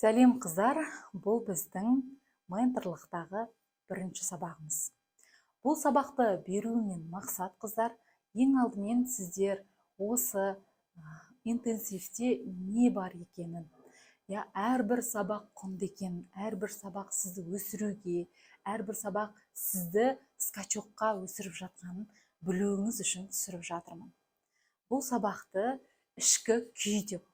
Сәлем қыздар, бұл біздің менторлықтағы бірінші сабағымыз. Бұл сабақты берумен мақсат қыздар, ең алдымен сіздер осы интенсивте не бар екенін, әрбір сабақ құнды екенін, әрбір сабақ сізді өсіруге, әрбір сабақ сізді скачокқа өсіріп жатқанын білуіңіз үшін түсіріп жатырмын. Бұл сабақты ішкі күй деп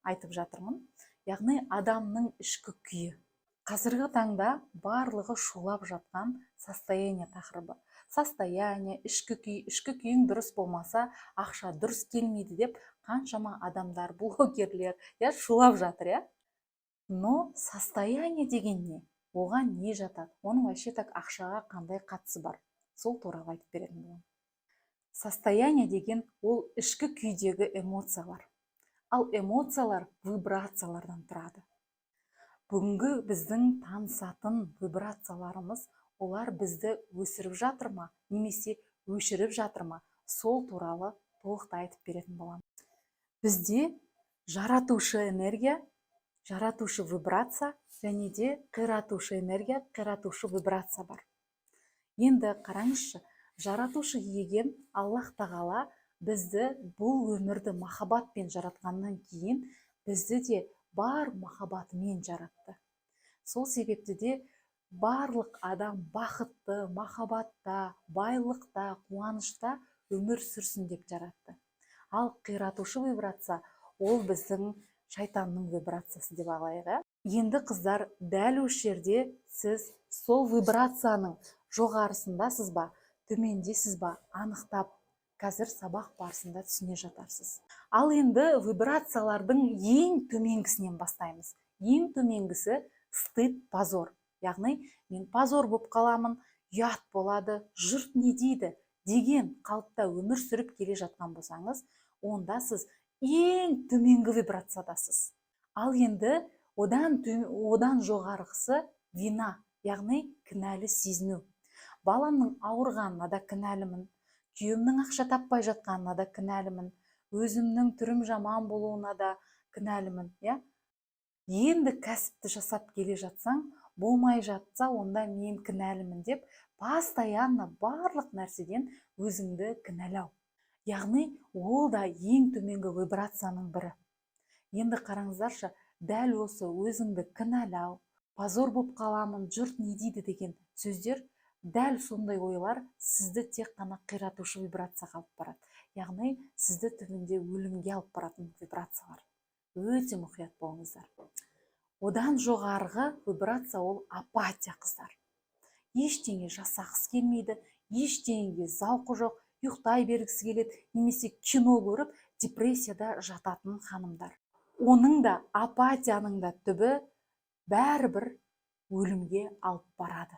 айтып жатырмын. Яғни адамның ішкі күйі. Қазіргі таңда барлығы шулап жатқан состояние тақырыбы. Состояние, ішкі күй, ішкі күйің дұрыс болмаса, ақша дұрыс келмейді деп қаншама адамдар, блогерлер шулап жатыр, Но состояние деген не? Оған не жатады? Оның вообще так ақшаға қандай қатысы бар? Сол туралы айтып беретін боламын. Состояние деген ол ішкі күйдегі эмоциялар. Ал эмоциялар вибрациялардан тұрады. Бүгінгі біздің танысатын вибрацияларымыз, олар бізді өсіріп жатыр ма, немесе өшіріп жатыр ма, сол туралы толықтай айтып беретін боламын. Бізде жаратушы энергия, жаратушы вибрация және де қиратушы энергия, қиратушы вибрация бар. Енді қараңызшы, жаратушы еген Аллах тағала бізді бұл өмірді махаббатпен жаратқаннан кейін бізді де бар махаббатымен жаратты. Сол себепті де барлық адам бақытты, махаббатта, байлықта, қуанышта өмір сүрсін деп жаратты. Ал қиратушы вибрация ол біздің шайтанның вибрациясы деп алайық. Енді қыздар, дәл осы жерде сіз сол вибрацияның жоғарысындасыз ба, төмендесіз ба, анықтап қазір сабақ барысында түсіне жатарсыз. Ал енді вибрациялардың ең төменгісінен бастаймыз. Ең төменгісі стыд, позор. Яғни мен позор болып қаламын, ұят болады, жұрт не дейді деген қалыпта өмір сүріп келе жатқан болсаңыз, онда сіз ең төменгі вибрациядасыз. Ал енді одан жоғарғысы вина, яғни кінәлі сезіну. Баламның ауырғанына да кінәлімін, күйеуімнің ақша таппай жатқанына да кінәлімін, өзімнің түрім жаман болуына да кінәлімін. Енді кәсіпті жасап келе жатсаң, болмай жатса, онда мен кінәлімін деп, постоянно барлық нәрседен өзіңді кінәлау. Яғни ол да ең төменгі вибрацияның бірі. Енді қараңыздаршы, дәл осы өзіңді кінәлау, позор болып қаламын, жұрт не дейді деген сөздер, дәл сондай ойлар сізді тек қана қиратушы вибрацияға алып барады. Яғни сізді түбінде өлімге алып баратын вибрациялар. Өте мұқият болыңыздар. Одан жоғарғы вибрация ол апатия қыздар. Ештеңе жасағысы келмейді, ештеңеге зауқы жоқ, ұйықтай бергісі келеді, немесе кино көріп депрессияда жататын ханымдар. Оның да апатияның да түбі бәрібір өлімге алып барады.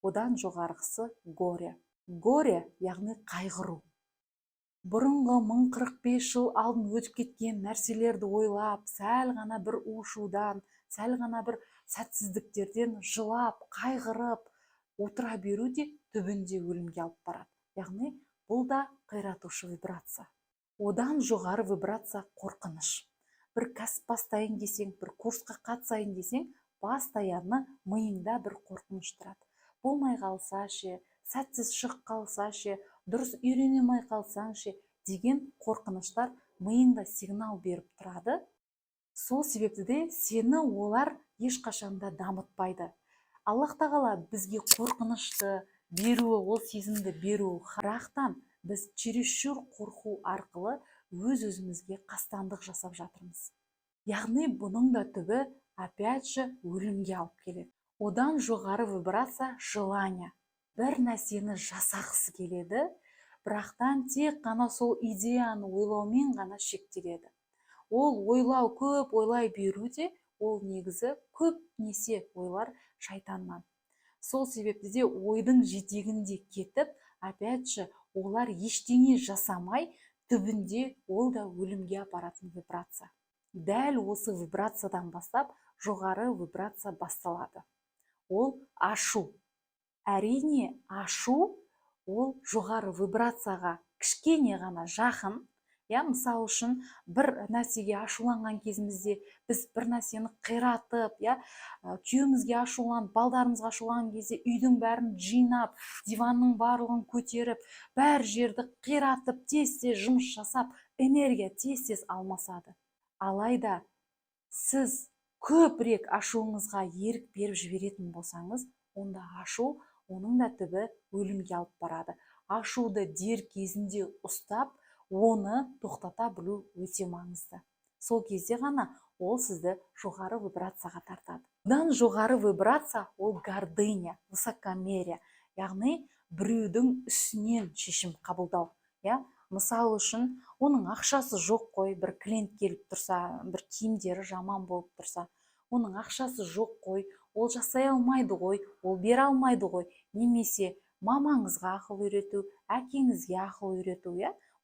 Одан жоғарғысы горе. Горе, яғни қайғыру. Бұрынғы 1045 жыл алдын өтіп кеткен нәрселерді ойлап, сәл ғана бір ушудан, сәл ғана бір сәтсіздіктерден жылап, қайғырып, отыра беру де түбінде өлімге алып барады. Яғни бұл да қиратушы вибрация. Одан жоғары вибрация қорқыныш. Бір кәсіп бастайын десең, бір курсқа қатысайын десең, постоянно миыңда бір қорқыныш тұрады. Болмай қалса ше, сәтсіз шығып қалса ше, дұрыс үйренемей қалсаң ше деген қорқыныштар миыңда сигнал беріп тұрады. Сол себепті де сені олар ешқашанда дамытпайды. Аллах тағала бізге қорқынышты беруі, ол сезімді беруі, бірақтан біз чересчур қорқу арқылы өз-өзімізге қастандық жасап жатырмыз. Яғни бұның да түбі опять же өлімге алып келеді. Одан жоғары вибрация желание. Бір нәрсені жасағысы келеді, бірақтан тек қана сол идеяны ойлаумен ғана шектеледі. Ол ойлау, көп ойлай беруде, ол негізі көп несе ойлар шайтаннан. Сол себепті де ойдың жетегінде кетіп, опять же, олар ештеңе жасамай, түбінде ол да өлімге апаратын вибрация. Дәл осы вибрациядан бастап жоғары вибрация басталады. Ол ашу. Әрине, ашу ол жоғары вибрацияға кішкене ғана жақын, Мысалы үшін бір нәрсеге ашуланған кезімізде біз бір нәрсені қиратып, күйеуімізге ашуланып, балдарымызға ашуланған кезде үйдің бәрін жинап, диванның барлығын көтеріп, бәр жерді қиратып, тез-тез жұмыс жасап, энергия тез-тез алмасады. Алайда сіз көбірек ашуыңызға ерік беріп жіберетін болсаңыз, онда ашу, оның да түбі өлімге алып барады. Ашуды дер кезінде ұстап, оны тоқтата білу өте маңызды. Сол кезде ғана ол сізді жоғары вибрацияға тартады. Одан жоғары вибрация ол гордыня, высокомерие, яғни біреудің үстінен шешім қабылдау. Мысалы үшін, оның ақшасы жоқ қой, бір клиент келіп тұрса, бір киімдері жаман болып тұрса, оның ақшасы жоқ қой, ол жасай алмайды ғой, ол бере алмайды ғой, немесе мамаңызға ақыл үйрету, әкеңізге ақыл үйрету,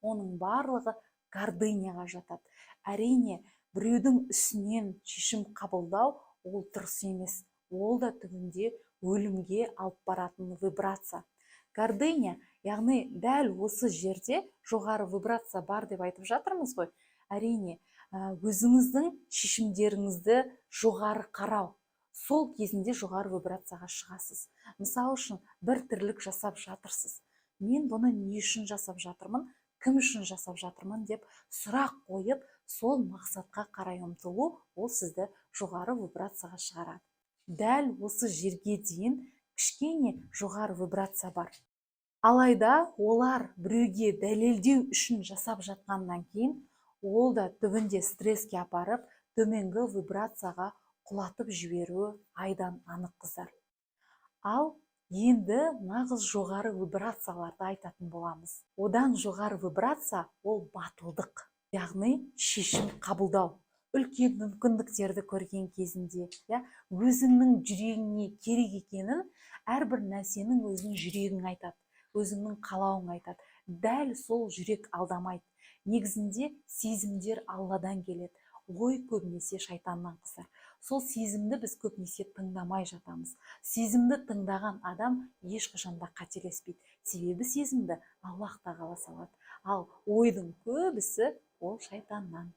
оның барлығы гордыняға жатады. Әрине, біреудің үстінен шешім қабылдау ол дұрыс емес. Ол да түбінде өлімге алып баратын вибрация. Гордыня, яғни дәл осы жерде жоғары вибрация бар деп айтып жатырмыз ғой. Әрине, өзіңіздің шешімдеріңізді жоғары қарау. Сол кезінде жоғары вибрацияға шығасыз. Мысалы үшін, бір тірлік жасап жатырсыз. Мен бұны не үшін жасап жатырмын, кім үшін жасап жатырмын деп сұрақ қойып, сол мақсатқа қарай ұмтылу, ол сізді жоғары вибрацияға шығарады. Дәл осы жерге дейін кішкене жоғары вибрация бар. Алайда олар біреуге дәлелдеу үшін жасап жатқаннан кейін, ол да түбінде стресске апарып, төменгі вибрацияға құлатып жіберуі айдан анық қыздар. Ал енді нағыз жоғары вибрацияларды айтатын боламыз. Одан жоғары вибрация ол батылдық, яғни шешім қабылдау. Үлкен мүмкіндіктерді көрген кезінде, өзіңнің жүрегіңе керек екенін, әрбір нәрсенің өзінің жүрегің айтады, өзіңнің қалауың айтады. Дәл сол жүрек алдамайды. Негізінде сезімдер Алладан келеді. Ой көбінесе шайтаннан қыздар. Сол сезімді біз көбінесе тыңдамай жатамыз. Сезімді тыңдаған адам ешқашанда қателеспейді. Себебі сезімді Аллах тағала салады. Ал ойдың көбісі ол шайтаннан.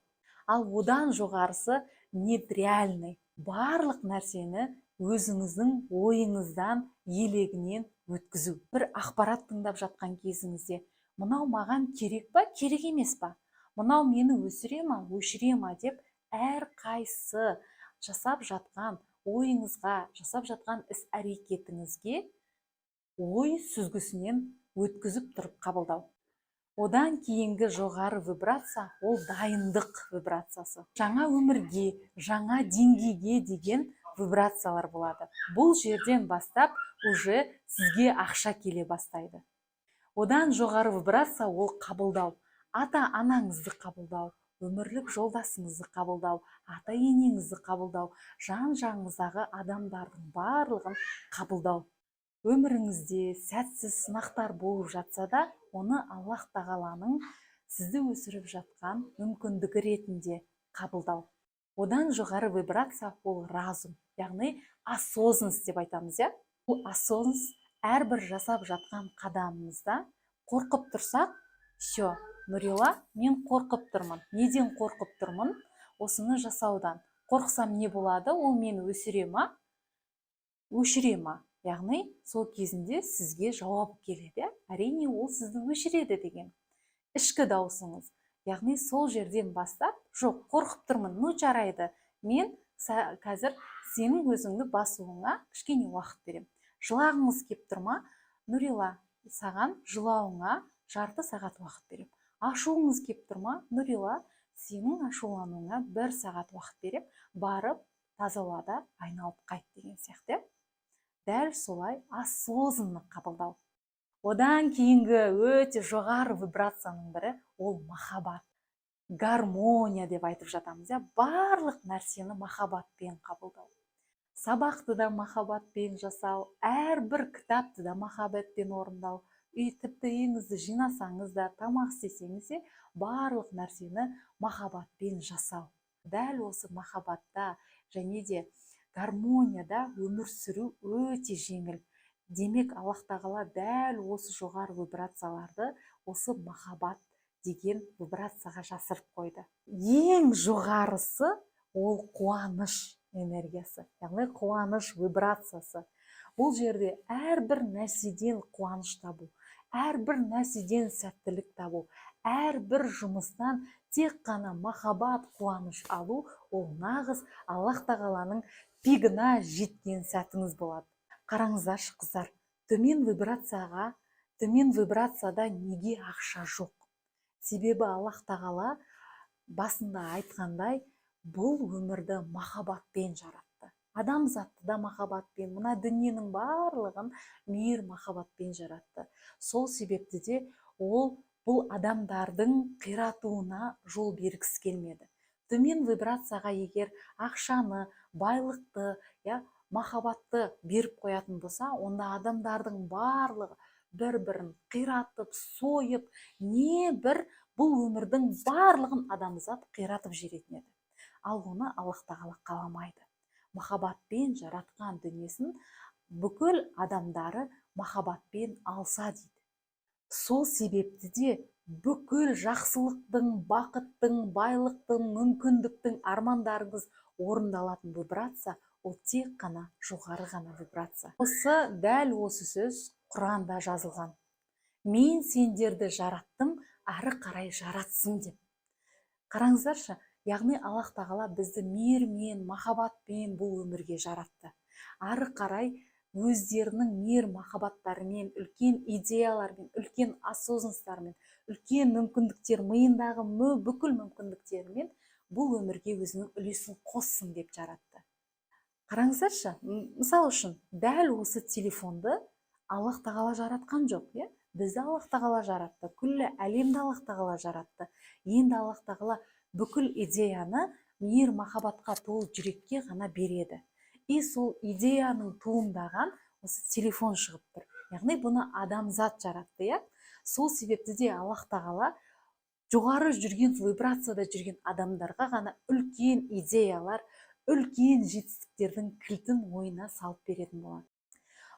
Ал одан жоғарысы недреальный. Барлық нәрсені өзіңіздің ойыңыздан, елегінен өткізу. Бір ақпарат тыңдап жатқан кезіңізде, мынау маған керек па, керек емес па? Мынау мені өсіре ма, өшіре ма деп әрқайсы жасап жатқан ойыңызға, жасап жатқан іс-әрекетіңізге ой сүзгісінен өткізіп тұрып қабылдау. Одан кейінгі жоғары вибрация ол дайындық вибрациясы. Жаңа өмірге, жаңа деңгейге деген вибрациялар болады. Бұл жерден бастап уже сізге ақша келе бастайды. Одан жоғары вибрация ол қабылдау. Ата-анаңызды қабылдау, өмірлік жолдасыңызды қабылдау, ата-енеңізді қабылдау, жан-жағыңыздағы адамдардың барлығын қабылдау. Өміріңізде сәтсіз сынақтар болып жатса да, оны Аллах тағаланың сізді өсіріп жатқан мүмкіндігі ретінде қабылдау. Одан жоғары вибрация ол разум, яғни осознанность деп айтамыз. Бұл осознанность әрбір жасап жатқан қадамымызда қорқып тұрсақ, все, Нұрила, мен қорқып тұрмын. Неден қорқып тұрмын? Осыны жасаудан. Қорқсам не болады? Ол мені өсіре ма? Өшіре ма? Яғни, сол кезінде сізге жауап келеді. Әрине, ол сізді өшіреді деген. Ішкі даусыңыз. Яғни, сол жерден бастап, жоқ, қорқып тұрмын, ну жарайды. Мен қазір сенің өзіңді басуыңа кішкене уақыт берем. Жылағыңыз кеп тұрма? Нұрила, саған жылауыңа жарты сағат уақыт берем. Ашуыңыз кеп тұрма? Нұрила, сенің ашулануыңа 1 сағат уақыт берем. Барып, таза ауада айналып қайт деген сияқты. Дәл солай осознанно қабылдау. Одан кейінгі өте жоғары вибрацияның бірі ол махаббат. Гармония деп айтып жатамыз. Барлық нәрсені махаббатпен қабылдау. Сабақты да махаббатпен жасау, әрбір кітапты да махаббатпен орындау. Тіпті үйіңізді жинасаңыз да, тамақ істесеңіз де, барлық нәрсені махаббатпен жасау. Дәл осы махаббатта және де гармонияда өмір сүру өте жеңіл. Демек, Аллах тағала дәл осы жоғары вибрацияларды осы махаббат деген вибрацияға жасырып қойды. Ең жоғарысы ол қуаныш энергиясы, яғни қуаныш вибрациясы. Бұл жерде әрбір нәрседен қуаныш табу, әрбір нәрседен сәттілік табу, әрбір жұмыстан тек қана махаббат, қуаныш алу, ол нағыз Аллах тағаланың пигіне жеткен сәтіңіз болады. Қараңыздаршы қыздар, төмен вибрацияда неге ақша жоқ? Себебі Аллах тағала басында айтқандай, бұл өмірді махаббатпен жаратты. Адамзатты да махаббатпен, мына дүниенің барлығын мейір махаббатпен жаратты. Сол себепті де ол бұл адамдардың қиратуына жол бергісі келмеді. Төмен вибрацияға егер ақшаны, байлықты, махаббатты беріп қоятын болса, онда адамдардың барлығы бір-бірін қиратып, сойып, бұл өмірдің барлығын адамзат қиратып жіберетін еді. Ал оны Аллах тағала қаламайды. Махаббатпен жаратқан дүниесін бүкіл адамдары махаббатпен алса дейді. Сол себепті де бүкіл жақсылықтың, бақыттың, байлықтың, мүмкіндіктің, армандарыңыз орындалатын вибрация ол тек қана жоғары ғана вибрация. Дәл осы сөз Құранда жазылған. Мен сендерді жараттым, ары қарай жаратсын деп. Қараңыздаршы, яғни Аллах тағала бізді мейірмен, махаббатпен бұл өмірге жаратты. Ары қарай өздерінің мейір махаббаттарымен, үлкен идеялармен, үлкен осознаныстарымен, үлкен мүмкіндіктер, миындағы бүкіл мүмкіндіктерімен бұл өмірге өзінің үлесін қоссын деп жаратты. Қараңыздаршы, мысал үшін, дәл осы телефонды Аллах тағала жаратқан жоқ, бізді Аллах тағала жаратты, күллі әлемді Аллах тағала жаратты. Енді Аллах тағала бүкіл идеяны мейір махаббатқа толы жүрекке ғана береді. И сол идеяның туындаған осы телефон шығып тұр. Яғни бұны адамзат жаратты, Сол себепті де Аллах тағала жоғары жүрген вибрацияда жүрген адамдарға ғана үлкен идеялар, үлкен жетістіктердің кілтін ойына салып беретін болады.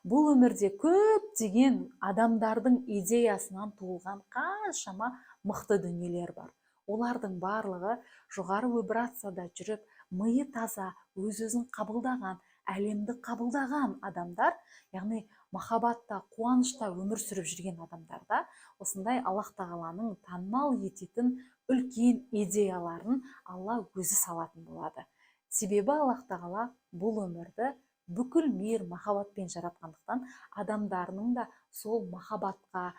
Бұл өмірде көптеген адамдардың идеясынан туылған қаншама мықты дүниелер бар. Олардың барлығы жоғары вибрацияда жүріп, миы таза, өз-өзін қабылдаған, әлемді қабылдаған адамдар, яғни махаббатта, қуанышта өмір сүріп жүрген адамдарда осындай Аллах тағаланың танымал ететін үлкен идеяларын Алла өзі салатын болады. Себебі Аллах тағала бұл өмірді бүкіл мейір махаббатпен жаратқандықтан адамдарының да сол махаббатқа,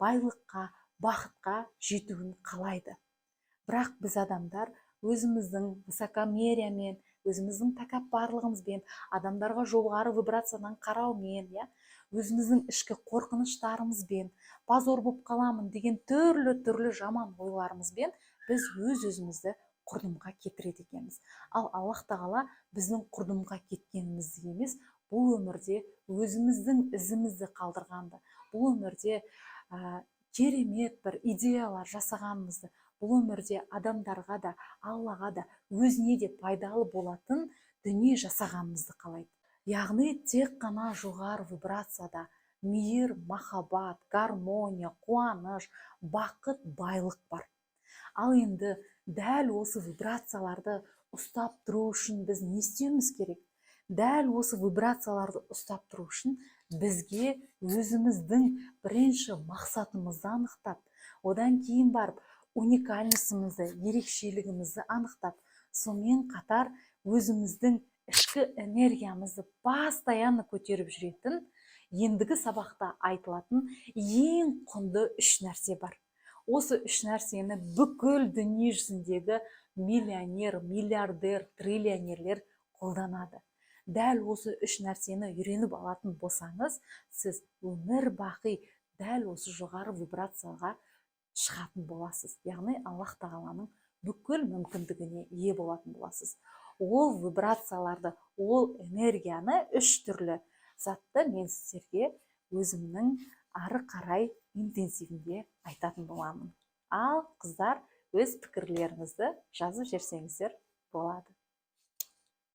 байлыққа, бақытқа жетуін қалайды. Бірақ біз адамдар өзіміздің высокомериямен, өзіміздің тәкаппарлығымызбен, адамдарға жоғары вибрациядан қараумен, өзіміздің ішкі қорқыныштарымызбен, позор болып қаламын деген түрлі жаман ойларымызбен біз өз-өзімізді құрдымға кетіреді екенбіз. Ал Аллах тағала біздің құрдымға кеткенімізді емес, бұл өмірде өзіміздің ізімізді қалдырғанды, бұл өмірде керемет бір идеялар жасағанымызды, бұл өмірде адамдарға да, Аллаға да, өзіне де пайдалы болатын дүние жасағанымызды қалайды. Яғни тек қана жоғары вибрацияда мейір, махаббат, гармония, қуаныш, бақыт, байлық бар. Ал енді дәл осы вибрацияларды ұстап тұру үшін біз не істеуіміз керек? Дәл осы вибрацияларды ұстап тұру үшін бізге өзіміздің бірінші мақсатымызды анықтап, одан кейін барып уникальностымызды, ерекшелігімізді анықтап, сонымен қатар өзіміздің ішкі энергиямызды постоянно көтеріп жүретін, ендігі сабақта айтылатын ең құнды 3 нәрсе бар. Осы 3 нәрсені бүкіл дүние жүзіндегі миллионер, миллиардер, триллионерлер қолданады. Дәл осы 3 нәрсені үйреніп алатын болсаңыз, сіз өмір бақи дәл осы жоғары вибрацияға шығатын боласыз. Яғни Аллах тағаланың бүкіл мүмкіндігіне ие болатын боласыз. Ол вибрацияларды, ол энергияны 3 түрлі затты мен сіздерге өзімнің ары қарай интенсивінде айтатын боламын. Ал қыздар өз пікірлеріңізді жазып жіберсеңіздер болады.